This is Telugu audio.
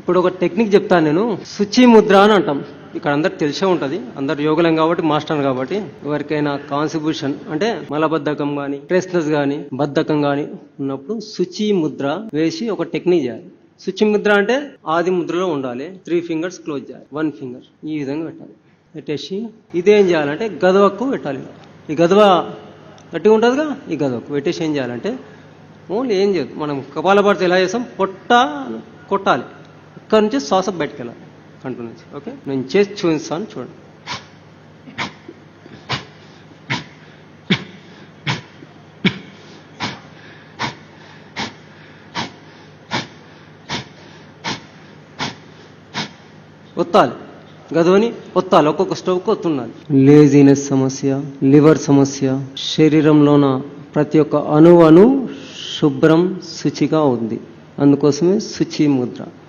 ఇప్పుడు ఒక టెక్నిక్ చెప్తాను నేను. శుచి ముద్ర అని అంటాం. ఇక్కడ అందరికి తెలిసే ఉంటది, అందరు యోగులం కాబట్టి, మాస్టర్ కాబట్టి. ఎవరికైనా కాన్స్టిబ్యూషన్ అంటే మలబద్ధకం గాని, స్ట్రెస్నెస్ గాని, బద్ధకం గాని ఉన్నప్పుడు శుచి ముద్ర వేసి ఒక టెక్నిక్ చేయాలి. శుచి ముద్ర అంటే ఆది ముద్రలో ఉండాలి. 3 ఫింగర్స్ క్లోజ్ చేయాలి, 1 ఫింగర్ ఈ విధంగా పెట్టాలి. పెట్టేసి ఇదేం చేయాలంటే గదవకు పెట్టాలి. ఈ గదవ గట్టిగా ఉంటుందిగా, ఈ గదవకు పెట్టేసి ఏం చేయాలంటే ఓన్లీ ఏం చేయదు, మనం కపాలభారతి ఎలా చేస్తాం, పొట్ట కొట్టాలి, ఇక్కడ నుంచి శ్వాస బయటకు వెళ్ళాలి కంటి నుంచి. ఓకే, నేను చేసి చూపిస్తాను చూడండి. ఒత్తాలి, గదవని ఒత్తాలి, ఒక్కొక్క స్టవ్కి ఒత్తుండాలి. లేజినెస్ సమస్య, లివర్ సమస్య, శరీరంలోన ప్రతి ఒక్క అణువను శుభ్రం శుచిగా ఉంది. అందుకోసమే శుచి ముద్ర.